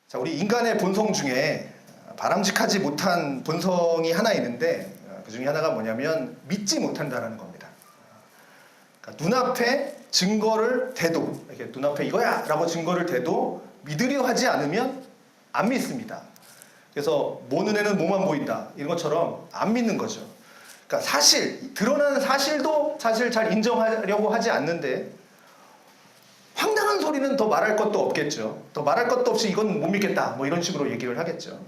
자, 우리 인간의 본성 중에 바람직하지 못한 본성이 하나 있는데 그 중에 하나가 뭐냐면 믿지 못한다라는 겁니다. 그러니까 눈앞에 증거를 대도 이렇게 눈앞에 이거야 라고 증거를 대도 믿으려 하지 않으면 안 믿습니다. 그래서 모 눈에는 뭐만 보인다 이런 것처럼 안 믿는 거죠. 그러니까 사실 드러나는 사실도 사실 잘 인정하려고 하지 않는데 황당한 소리는 더 말할 것도 없겠죠. 더 말할 것도 없이 이건 못 믿겠다 뭐 이런 식으로 얘기를 하겠죠.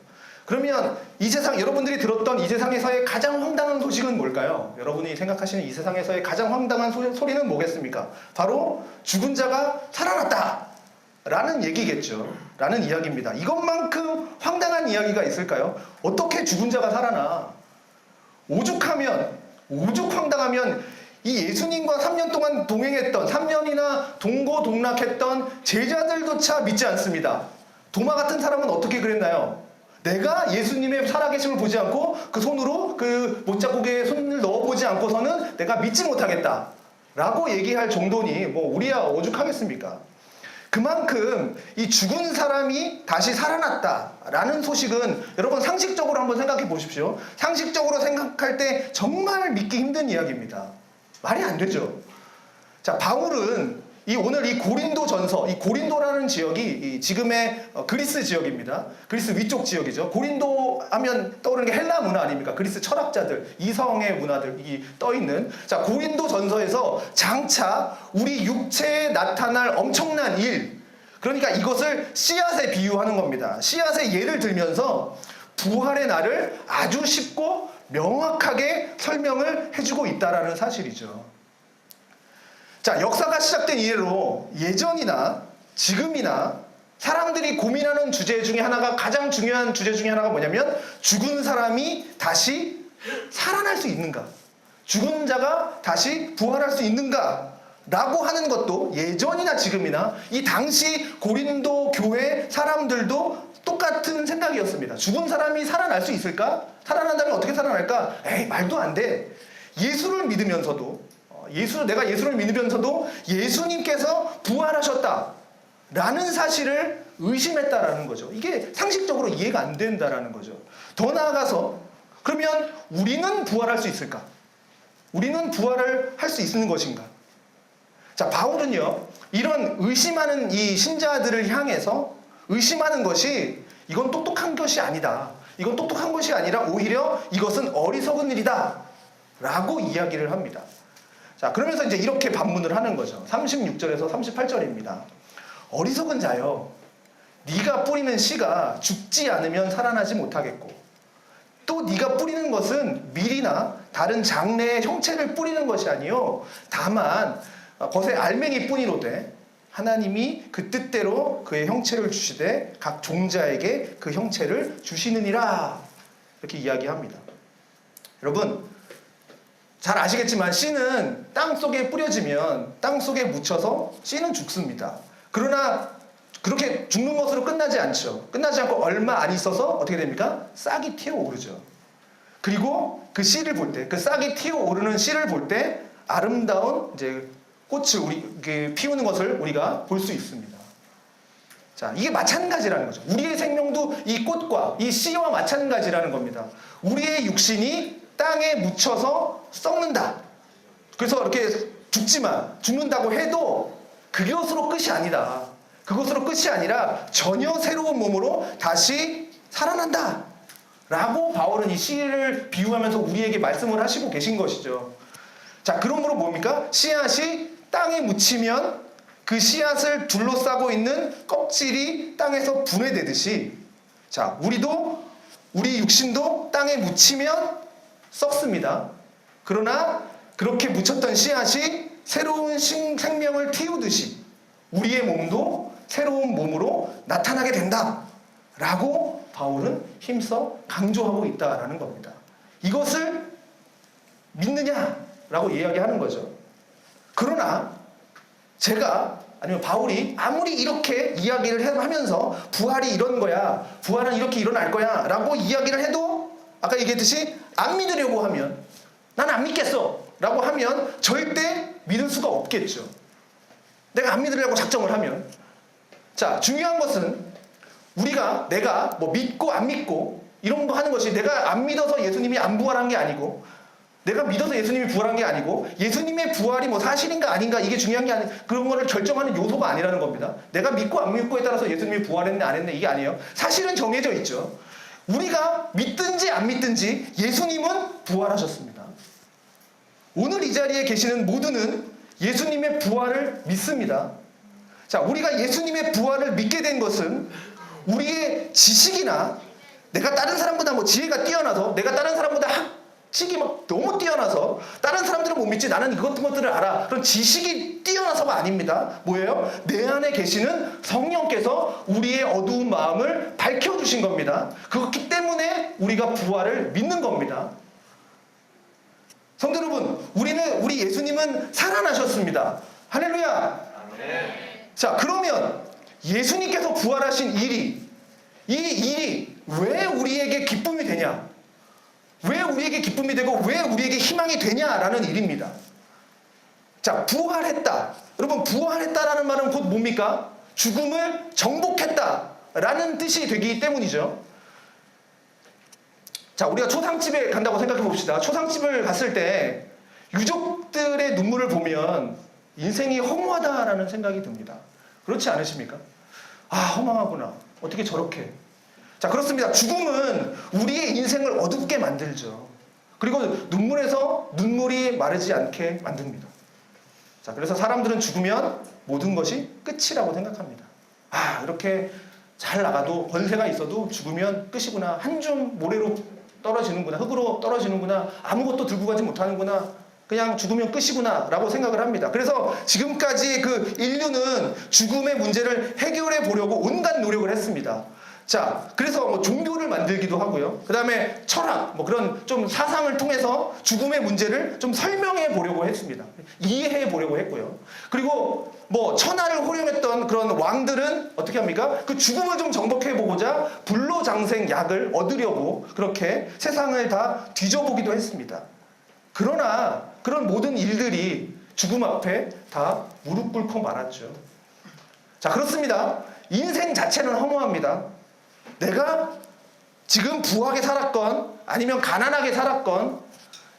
그러면 이 세상 여러분들이 들었던 이 세상에서의 가장 황당한 소식은 뭘까요? 여러분이 생각하시는 이 세상에서의 가장 황당한 소리는 뭐겠습니까? 바로 죽은 자가 살아났다 라는 얘기겠죠. 라는 이야기입니다. 이것만큼 황당한 이야기가 있을까요? 어떻게 죽은 자가 살아나? 오죽 황당하면 이 예수님과 3년 동안 동행했던 3년이나 동고동락했던 제자들조차 믿지 않습니다. 도마 같은 사람은 어떻게 그랬나요? 내가 예수님의 살아계심을 보지 않고 그 손으로 그 못자국에 손을 넣어보지 않고서는 내가 믿지 못하겠다 라고 얘기할 정도니 뭐 우리야 오죽하겠습니까? 그만큼 이 죽은 사람이 다시 살아났다라는 소식은 여러분 상식적으로 한번 생각해 보십시오. 상식적으로 생각할 때 정말 믿기 힘든 이야기입니다. 말이 안 되죠. 자, 바울은 오늘 이 고린도전서, 이 고린도라는 지역이 이 지금의 그리스 지역입니다. 그리스 위쪽 지역이죠. 고린도 하면 떠오르는 게 헬라 문화 아닙니까? 그리스 철학자들, 이성의 문화들이 떠있는. 자, 고린도전서에서 장차 우리 육체에 나타날 엄청난 일, 그러니까 이것을 씨앗에 비유하는 겁니다. 씨앗의 예를 들면서 부활의 날을 아주 쉽고 명확하게 설명을 해주고 있다라는 사실이죠. 자, 역사가 시작된 이래로 예전이나 지금이나 사람들이 고민하는 주제 중에 하나가 가장 중요한 주제 중에 하나가 뭐냐면 죽은 사람이 다시 살아날 수 있는가? 죽은 자가 다시 부활할 수 있는가? 라고 하는 것도 예전이나 지금이나 이 당시 고린도 교회 사람들도 똑같은 생각이었습니다. 죽은 사람이 살아날 수 있을까? 살아난다면 어떻게 살아날까? 에이, 말도 안 돼. 예수를 믿으면서도 내가 예수를 믿으면서도 예수님께서 부활하셨다 라는 사실을 의심했다라는 거죠. 이게 상식적으로 이해가 안 된다라는 거죠. 더 나아가서 그러면 우리는 부활할 수 있을까? 우리는 부활을 할 수 있는 것인가? 자, 바울은요 이런 의심하는 이 신자들을 향해서 의심하는 것이 이건 똑똑한 것이 아니다. 이건 똑똑한 것이 아니라 오히려 이것은 어리석은 일이다 라고 이야기를 합니다. 자, 그러면서 이제 이렇게 반문을 하는 거죠. 36절에서 38절입니다. 어리석은 자여, 네가 뿌리는 씨가 죽지 않으면 살아나지 못하겠고 또 네가 뿌리는 것은 밀이나 다른 장래의 형체를 뿌리는 것이 아니요 다만 것의 알맹이 뿐이로되 하나님이 그 뜻대로 그의 형체를 주시되 각 종자에게 그 형체를 주시느니라 이렇게 이야기합니다. 여러분 잘 아시겠지만 씨는 땅속에 뿌려지면 땅속에 묻혀서 씨는 죽습니다. 그러나 그렇게 죽는 것으로 끝나지 않죠. 끝나지 않고 얼마 안 있어서 어떻게 됩니까? 싹이 튀어오르죠. 그리고 그 씨를 볼 때, 그 싹이 튀어오르는 씨를 볼 때 아름다운 이제 꽃을 피우는 것을 우리가 볼 수 있습니다. 자, 이게 마찬가지라는 거죠. 우리의 생명도 이 꽃과 이 씨와 마찬가지라는 겁니다. 우리의 육신이 땅에 묻혀서 썩는다. 그래서 이렇게 죽는다고 해도 그것으로 끝이 아니다. 그것으로 끝이 아니라 전혀 새로운 몸으로 다시 살아난다. 라고 바울은 이 씨를 비유하면서 우리에게 말씀을 하시고 계신 것이죠. 자, 그러므로 뭡니까? 씨앗이 땅에 묻히면 그 씨앗을 둘러싸고 있는 껍질이 땅에서 분해되듯이 자, 우리 육신도 땅에 묻히면 썩습니다. 그러나 그렇게 묻혔던 씨앗이 새로운 생명을 틔우듯이 우리의 몸도 새로운 몸으로 나타나게 된다 라고 바울은 힘써 강조하고 있다라는 겁니다. 이것을 믿느냐라고 이야기하는 거죠. 그러나 아니면 바울이 아무리 이렇게 이야기를 하면서 부활이 이런 거야, 부활은 이렇게 일어날 거야 라고 이야기를 해도 아까 얘기했듯이 안 믿으려고 하면 난 안 믿겠어 라고 하면 절대 믿을 수가 없겠죠. 내가 안 믿으려고 작정을 하면. 자, 중요한 것은 내가 뭐 믿고 안 믿고 이런 거 하는 것이, 내가 안 믿어서 예수님이 안 부활한 게 아니고, 내가 믿어서 예수님이 부활한 게 아니고, 예수님의 부활이 뭐 사실인가 아닌가 이게 중요한 게 아니, 그런 거를 결정하는 요소가 아니라는 겁니다. 내가 믿고 안 믿고에 따라서 예수님이 부활했네 안 했네 이게 아니에요. 사실은 정해져 있죠. 우리가 믿든지 안 믿든지 예수님은 부활하셨습니다. 오늘 이 자리에 계시는 모두는 예수님의 부활을 믿습니다. 자, 우리가 예수님의 부활을 믿게 된 것은 우리의 지식이나 내가 다른 사람보다 뭐 지혜가 뛰어나서, 내가 다른 사람보다 학식이 막 너무 뛰어나서, 다른 사람들은 못 믿지 나는 것들을 알아, 그런 지식이 뛰어나서가 아닙니다. 뭐예요? 내 안에 계시는 성령께서 우리의 어두운 마음을 밝혀주신 겁니다. 그렇기 때문에 우리가 부활을 믿는 겁니다. 성도 여러분, 우리 예수님은 살아나셨습니다. 할렐루야. 자, 그러면 예수님께서 부활하신 이 일이 왜 우리에게 기쁨이 되냐? 왜 우리에게 기쁨이 되고 왜 우리에게 희망이 되냐라는 일입니다. 자, 부활했다. 여러분, 부활했다라는 말은 곧 뭡니까? 죽음을 정복했다라는 뜻이 되기 때문이죠. 자, 우리가 초상집에 간다고 생각해 봅시다. 초상집을 갔을 때 유족들의 눈물을 보면 인생이 허무하다라는 생각이 듭니다. 그렇지 않으십니까? 아, 허망하구나. 어떻게 저렇게. 자, 그렇습니다. 죽음은 우리의 인생을 어둡게 만들죠. 그리고 눈물에서 눈물이 마르지 않게 만듭니다. 자, 그래서 사람들은 죽으면 모든 것이 끝이라고 생각합니다. 아, 이렇게 잘 나가도, 권세가 있어도 죽으면 끝이구나. 한 줌 모래로 떨어지는구나. 흙으로 떨어지는구나. 아무것도 들고 가지 못하는구나. 그냥 죽으면 끝이구나 라고 생각을 합니다. 그래서 지금까지 그 인류는 죽음의 문제를 해결해 보려고 온갖 노력을 했습니다. 자, 그래서 뭐 종교를 만들기도 하고요. 그 다음에 철학, 뭐 그런 좀 사상을 통해서 죽음의 문제를 좀 설명해 보려고 했습니다. 이해해 보려고 했고요. 그리고 뭐 천하를 호령했던 그런 왕들은 어떻게 합니까? 그 죽음을 좀 정복해 보고자 불로장생 약을 얻으려고 그렇게 세상을 다 뒤져보기도 했습니다. 그러나 그런 모든 일들이 죽음 앞에 다 무릎 꿇고 말았죠. 자, 그렇습니다. 인생 자체는 허무합니다. 내가 지금 부하게 살았건 아니면 가난하게 살았건,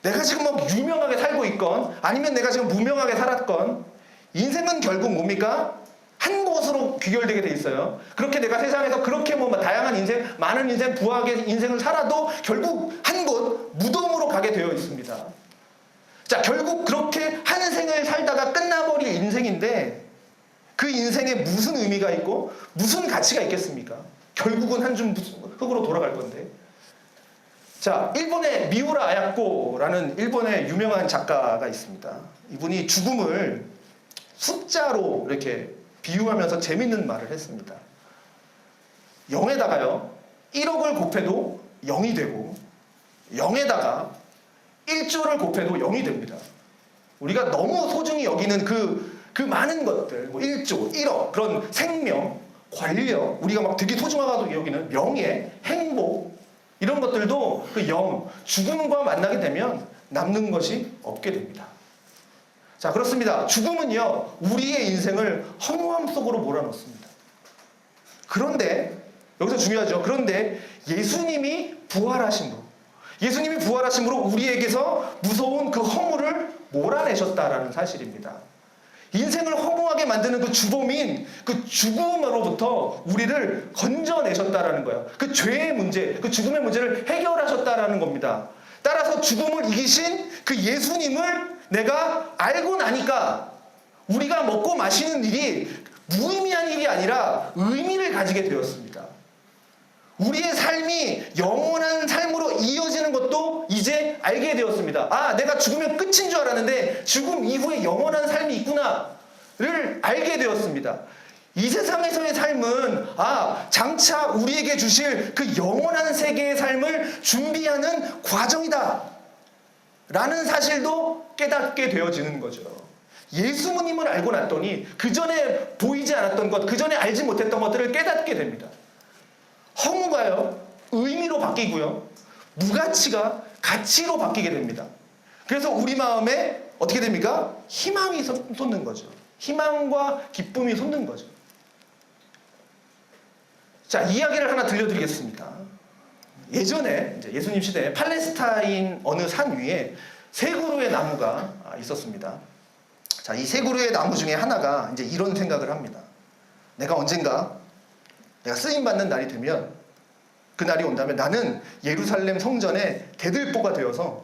내가 지금 뭐 유명하게 살고 있건 아니면 내가 지금 무명하게 살았건, 인생은 결국 뭡니까? 한 곳으로 귀결되게 돼 있어요. 그렇게 내가 세상에서 그렇게 뭐 다양한 인생, 많은 인생, 부하게 인생을 살아도 결국 한 곳 무덤으로 가게 되어 있습니다. 자, 결국 그렇게 한 생을 살다가 끝나버릴 인생인데 그 인생에 무슨 의미가 있고 무슨 가치가 있겠습니까? 결국은 한 줌 흙으로 돌아갈 건데. 자, 일본의 미우라 아야코라는 일본의 유명한 작가가 있습니다. 이분이 죽음을 숫자로 이렇게 비유하면서 재밌는 말을 했습니다. 0에다가요 1억을 곱해도 0이 되고, 0에다가 1조를 곱해도 0이 됩니다. 우리가 너무 소중히 여기는 그 많은 것들, 뭐 1조, 1억, 그런 생명, 권력, 우리가 막 되게 소중하다고 여기는 명예, 행복, 이런 것들도 그 0, 죽음과 만나게 되면 남는 것이 없게 됩니다. 자, 그렇습니다. 죽음은요, 우리의 인생을 허무함 속으로 몰아넣습니다. 그런데, 여기서 중요하죠. 그런데 예수님이 부활하심으로, 예수님이 부활하심으로 우리에게서 무서운 그 허물을 몰아내셨다라는 사실입니다. 인생을 허무하게 만드는 그 주범인 그 죽음으로부터 우리를 건져내셨다라는 거예요. 그 죄의 문제, 그 죽음의 문제를 해결하셨다라는 겁니다. 따라서 죽음을 이기신 그 예수님을 내가 알고 나니까 우리가 먹고 마시는 일이 무의미한 일이 아니라 의미를 가지게 되었습니다. 우리의 삶이 영원한 삶으로 이어지는 것도 이제 알게 되었습니다. 아, 내가 죽으면 끝인 줄 알았는데 죽음 이후에 영원한 삶이 있구나를 알게 되었습니다. 이 세상에서의 삶은 장차 우리에게 주실 그 영원한 세계의 삶을 준비하는 과정이다 라는 사실도 깨닫게 되어지는 거죠. 예수님을 알고 났더니 그 전에 보이지 않았던 것, 그 전에 알지 못했던 것들을 깨닫게 됩니다. 허무가요, 의미로 바뀌고요, 무가치가 가치로 바뀌게 됩니다. 그래서 우리 마음에 어떻게 됩니까? 희망이 솟는 거죠. 희망과 기쁨이 솟는 거죠. 자, 이야기를 하나 들려드리겠습니다. 예전에 이제 예수님 시대에 팔레스타인 어느 산 위에 세 그루의 나무가 있었습니다. 자, 이 세 그루의 나무 중에 하나가 이제 이런 생각을 합니다. 내가 언젠가 내가 쓰임 받는 날이 되면, 그 날이 온다면 나는 예루살렘 성전의 대들보가 되어서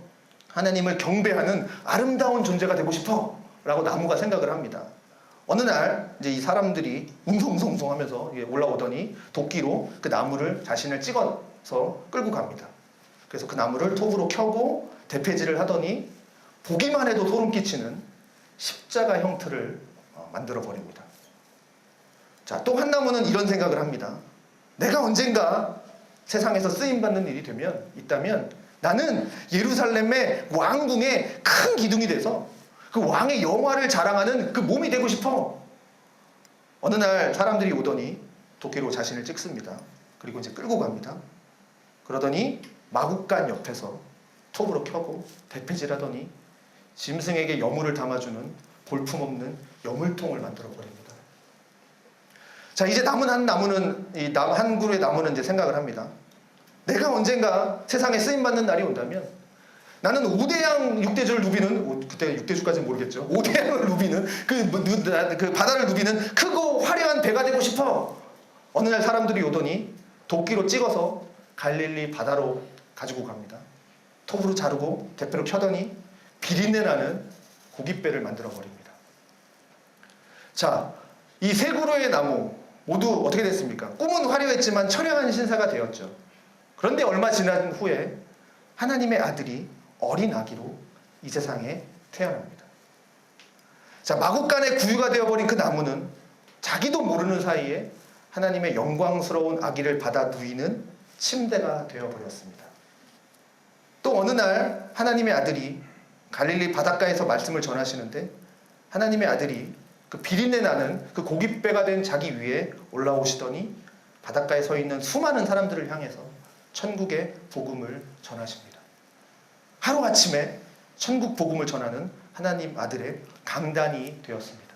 하나님을 경배하는 아름다운 존재가 되고 싶어 라고 나무가 생각을 합니다. 어느 날 이제 이 사람들이 웅성웅성 하면서 올라오더니 도끼로 그 나무를 자신을 찍어서 끌고 갑니다. 그래서 그 나무를 톱으로 켜고 대패질을 하더니 보기만 해도 소름 끼치는 십자가 형틀을 만들어 버립니다. 자, 또 한 나무는 이런 생각을 합니다. 내가 언젠가 세상에서 쓰임받는 일이 있다면 나는 예루살렘의 왕궁의 큰 기둥이 돼서 그 왕의 영화를 자랑하는 그 몸이 되고 싶어. 어느 날 사람들이 오더니 도끼로 자신을 찍습니다. 그리고 이제 끌고 갑니다. 그러더니 마구간 옆에서 톱으로 켜고 대패질하더니 짐승에게 여물을 담아주는 볼품없는 여물통을 만들어 버립니다. 자, 이제 남은 한 그루의 나무는 이제 생각을 합니다. 내가 언젠가 세상에 쓰임받는 날이 온다면 나는 5대양 6대주를 누비는, 그때 6대주까지는 모르겠죠. 5대양을 누비는 그 바다를 누비는 크고 화려한 배가 되고 싶어. 어느 날 사람들이 오더니 도끼로 찍어서 갈릴리 바다로 가지고 갑니다. 톱으로 자르고 대패로 켜더니 비린내 나는 고깃배를 만들어 버립니다. 자, 이 세 그루의 나무 모두 어떻게 됐습니까? 꿈은 화려했지만 처량한 신사가 되었죠. 그런데 얼마 지난 후에 하나님의 아들이 어린 아기로 이 세상에 태어납니다. 자, 마구간의 구유가 되어버린 그 나무는 자기도 모르는 사이에 하나님의 영광스러운 아기를 받아 누이는 침대가 되어버렸습니다. 또 어느 날 하나님의 아들이 갈릴리 바닷가에서 말씀을 전하시는데 하나님의 아들이 그 비린내 나는 그 고깃배가 된 자기 위에 올라오시더니 바닷가에 서 있는 수많은 사람들을 향해서 천국의 복음을 전하십니다. 하루아침에 천국 복음을 전하는 하나님 아들의 강단이 되었습니다.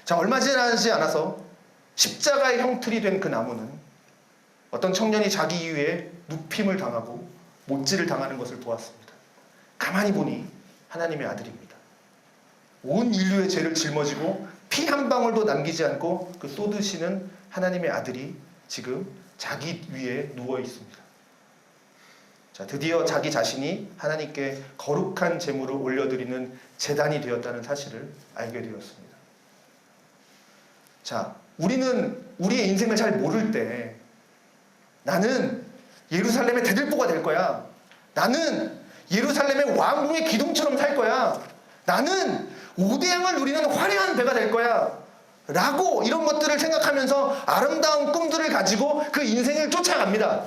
자, 얼마 지나지 않아서 십자가의 형틀이 된 그 나무는 어떤 청년이 자기 위에 눕힘을 당하고 못질을 당하는 것을 보았습니다. 가만히 보니 하나님의 아들입니다. 온 인류의 죄를 짊어지고 피 한 방울도 남기지 않고 그 쏟으시는 하나님의 아들이 지금 자기 위에 누워 있습니다. 자, 드디어 자기 자신이 하나님께 거룩한 제물을 올려드리는 제단이 되었다는 사실을 알게 되었습니다. 자, 우리는 우리의 인생을 잘 모를 때 나는 예루살렘의 대들보가 될 거야. 나는 예루살렘의 왕궁의 기둥처럼 살 거야. 나는 5대양을 누리는 화려한 배가 될 거야. 라고 이런 것들을 생각하면서 아름다운 꿈들을 가지고 그 인생을 쫓아갑니다.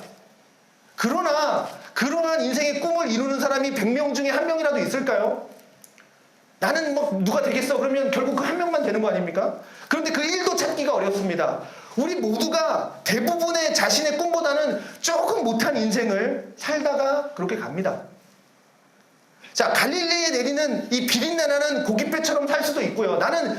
그러나 그러한 인생의 꿈을 이루는 사람이 100명 중에 1명이라도 있을까요? 나는 뭐 누가 되겠어? 그러면 결국 그 1명만 되는 거 아닙니까? 그런데 그 1도 찾기가 어렵습니다. 우리 모두가 대부분의 자신의 꿈보다는 조금 못한 인생을 살다가 그렇게 갑니다. 자, 갈릴리에 내리는 이 비린내나는 고깃배처럼 살 수도 있고요. 나는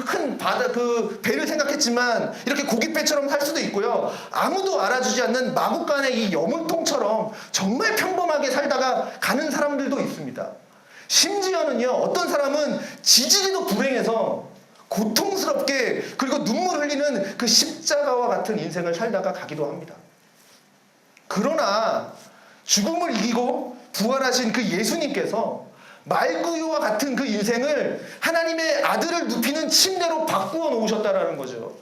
큰 바다, 그 배를 생각했지만 이렇게 고깃배처럼 살 수도 있고요. 아무도 알아주지 않는 마구간의 이 여물통처럼 정말 평범하게 살다가 가는 사람들도 있습니다. 심지어는요, 어떤 사람은 지지리도 불행해서 고통스럽게 그리고 눈물 흘리는 그 십자가와 같은 인생을 살다가 가기도 합니다. 그러나 죽음을 이기고 부활하신 그 예수님께서 말구유와 같은 그 인생을 하나님의 아들을 눕히는 침대로 바꾸어 놓으셨다라는 거죠.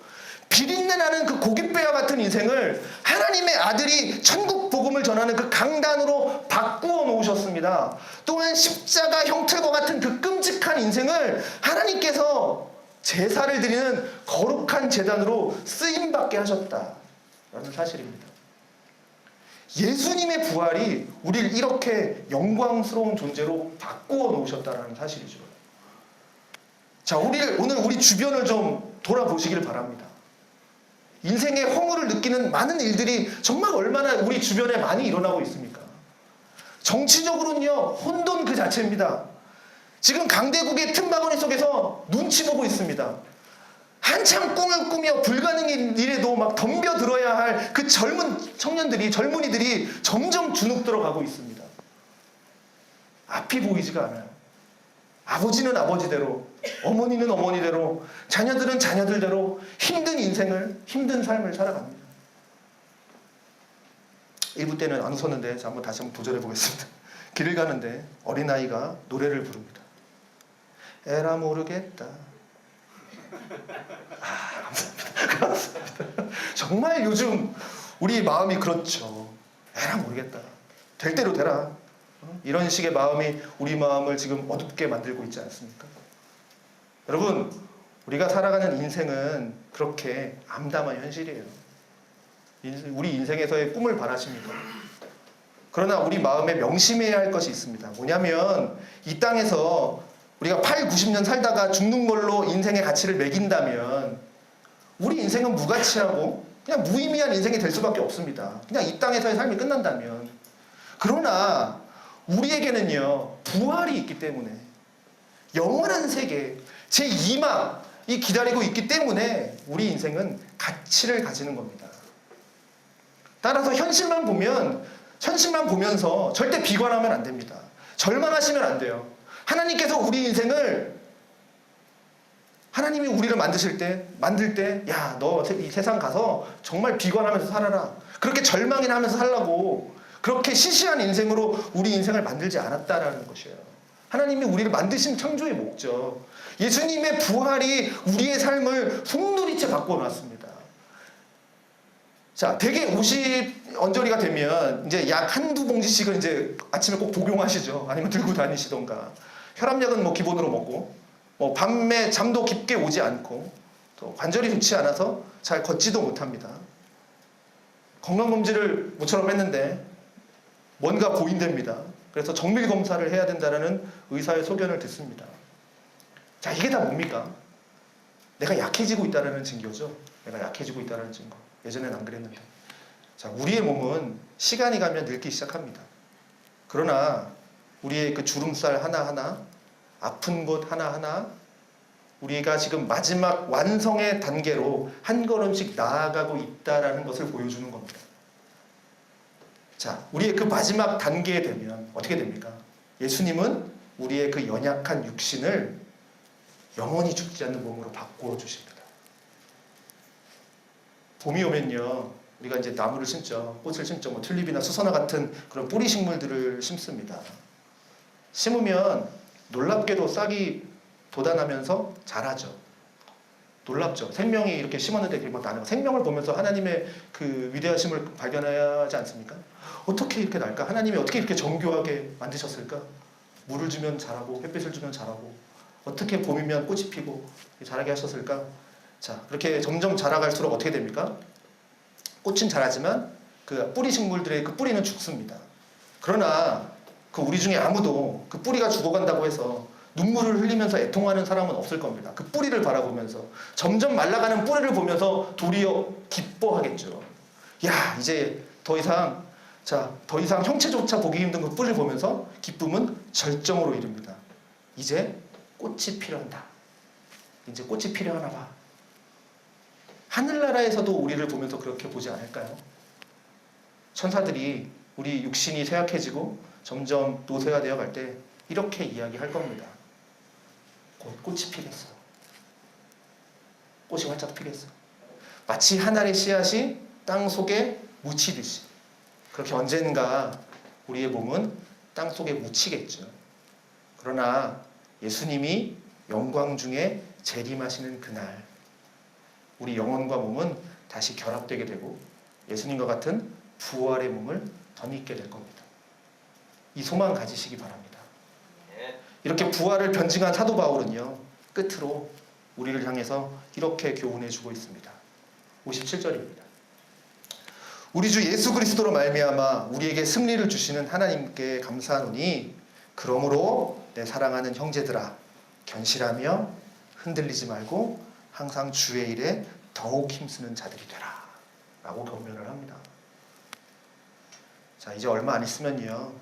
비린내 나는 그 고깃배와 같은 인생을 하나님의 아들이 천국 복음을 전하는 그 강단으로 바꾸어 놓으셨습니다. 또한 십자가 형틀과 같은 그 끔찍한 인생을 하나님께서 제사를 드리는 거룩한 제단으로 쓰임받게 하셨다라는 사실입니다. 예수님의 부활이 우리를 이렇게 영광스러운 존재로 바꾸어 놓으셨다는 사실이죠. 자, 오늘 우리 주변을 좀 돌아보시기를 바랍니다. 인생의 허물을 느끼는 많은 일들이 정말 얼마나 우리 주변에 많이 일어나고 있습니까? 정치적으로는요, 혼돈 그 자체입니다. 지금 강대국의 틈바구니 속에서 눈치 보고 있습니다. 한참 꿈을 꾸며 불가능인 일에도 막 덤벼들어야 할 그 젊은 청년들이, 젊은이들이 점점 주눅들어 가고 있습니다. 앞이 보이지가 않아요. 아버지는 아버지대로, 어머니는 어머니대로, 자녀들은 자녀들대로 힘든 인생을, 힘든 삶을 살아갑니다. 1부 때는 안 웃었는데 다시 한번 도전해 보겠습니다. 길을 가는데 어린아이가 노래를 부릅니다. 에라 모르겠다. 감사합니다. 정말 요즘 우리 마음이 그렇죠. 에라 모르겠다. 될 대로 되라. 이런 식의 마음이 우리 마음을 지금 어둡게 만들고 있지 않습니까? 여러분, 우리가 살아가는 인생은 그렇게 암담한 현실이에요. 우리 인생에서의 꿈을 바라십니까? 그러나 우리 마음에 명심해야 할 것이 있습니다. 뭐냐면 이 땅에서 우리가 8, 90년 살다가 죽는 걸로 인생의 가치를 매긴다면 우리 인생은 무가치하고 그냥 무의미한 인생이 될 수밖에 없습니다. 그냥 이 땅에서의 삶이 끝난다면. 그러나 우리에게는요, 부활이 있기 때문에 영원한 세계, 제2막이 기다리고 있기 때문에 우리 인생은 가치를 가지는 겁니다. 따라서 현실만 보면서 절대 비관하면 안 됩니다. 절망하시면 안 돼요. 하나님께서 우리 인생을, 하나님이 우리를 만들 때, 야, 너 이 세상 가서 정말 비관하면서 살아라. 그렇게 절망이나 하면서 살라고 그렇게 시시한 인생으로 우리 인생을 만들지 않았다라는 것이에요. 하나님이 우리를 만드신 창조의 목적, 예수님의 부활이 우리의 삶을 속누리째 바꿔놨습니다. 자, 대개 50 언저리가 되면 이제 약 한두 봉지씩은 이제 아침에 꼭 복용하시죠. 아니면 들고 다니시던가. 혈압약은 뭐 기본으로 먹고, 밤에 잠도 깊게 오지 않고, 또 관절이 좋지 않아서 잘 걷지도 못합니다. 건강검진을 모처럼 했는데 뭔가 보인답니다. 그래서 정밀 검사를 해야 된다는 의사의 소견을 듣습니다. 자, 이게 다 뭡니까? 내가 약해지고 있다는 증거죠. 내가 약해지고 있다는 증거. 예전엔 안 그랬는데. 자, 우리의 몸은 시간이 가면 늙기 시작합니다. 그러나 우리의 그 주름살 하나하나, 아픈 곳 하나하나, 우리가 지금 마지막 완성의 단계로 한 걸음씩 나아가고 있다는 것을 보여주는 겁니다. 자, 우리의 그 마지막 단계에 되면 어떻게 됩니까? 예수님은 우리의 그 연약한 육신을 영원히 죽지 않는 몸으로 바꾸어 주십니다. 봄이 오면요, 우리가 이제 나무를 심죠. 꽃을 심죠. 뭐 튤립이나 수선화 같은 그런 뿌리 식물들을 심습니다. 심으면 놀랍게도 싹이 돋아나면서 자라죠. 놀랍죠. 생명이 이렇게 심었는데 그게 막 나는 생명을 보면서 하나님의 그 위대하심을 발견하지 않습니까? 어떻게 이렇게 날까? 하나님이 어떻게 이렇게 정교하게 만드셨을까? 물을 주면 자라고 햇빛을 주면 자라고 어떻게 봄이면 꽃이 피고 자라게 하셨을까? 자, 그렇게 점점 자라갈수록 어떻게 됩니까? 꽃은 자라지만 그 뿌리 식물들의 그 뿌리는 죽습니다. 그러나 그 우리 중에 아무도 그 뿌리가 죽어간다고 해서 눈물을 흘리면서 애통하는 사람은 없을 겁니다. 그 뿌리를 바라보면서 점점 말라가는 뿌리를 보면서 도리어 기뻐하겠죠. 야, 이제 더 이상 형체조차 보기 힘든 그 뿌리를 보면서 기쁨은 절정으로 이릅니다. 이제 꽃이 필요한다. 이제 꽃이 필요하나 봐. 하늘나라에서도 우리를 보면서 그렇게 보지 않을까요? 천사들이 우리 육신이 쇠약해지고 점점 노쇠가 되어 갈 때 이렇게 이야기할 겁니다. 곧 꽃이 피겠어. 꽃이 활짝 피겠어. 마치 한 알의 씨앗이 땅 속에 묻히듯이 그렇게 언젠가 우리의 몸은 땅 속에 묻히겠죠. 그러나 예수님이 영광 중에 재림하시는 그날 우리 영혼과 몸은 다시 결합되게 되고 예수님과 같은 부활의 몸을 덧입게 될 겁니다. 이 소망 가지시기 바랍니다. 이렇게 부활을 변증한 사도 바울은요, 끝으로 우리를 향해서 이렇게 교훈해 주고 있습니다. 57절입니다. 우리 주 예수 그리스도로 말미암아 우리에게 승리를 주시는 하나님께 감사하노니 그러므로 내 사랑하는 형제들아 견실하며 흔들리지 말고 항상 주의 일에 더욱 힘쓰는 자들이 되라 라고 격려를 합니다. 자, 이제 얼마 안 있으면요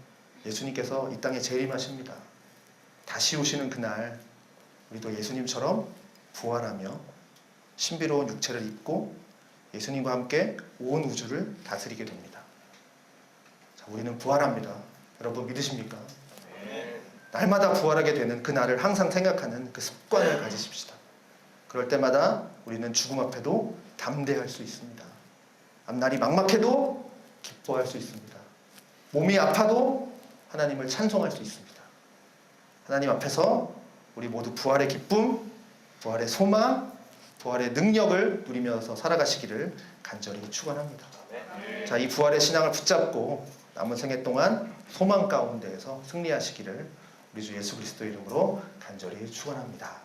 예수님께서 이 땅에 재림하십니다. 다시 오시는 그날 우리도 예수님처럼 부활하며 신비로운 육체를 입고 예수님과 함께 온 우주를 다스리게 됩니다. 자, 우리는 부활합니다. 여러분 믿으십니까? 날마다 부활하게 되는 그 날을 항상 생각하는 그 습관을 가지십시다. 그럴 때마다 우리는 죽음 앞에도 담대할 수 있습니다. 앞날이 막막해도 기뻐할 수 있습니다. 몸이 아파도 하나님을 찬송할 수 있습니다. 하나님 앞에서 우리 모두 부활의 기쁨, 부활의 소망, 부활의 능력을 누리면서 살아가시기를 간절히 축원합니다. 자, 이 부활의 신앙을 붙잡고 남은 생애 동안 소망 가운데에서 승리하시기를 우리 주 예수 그리스도의 이름으로 간절히 축원합니다.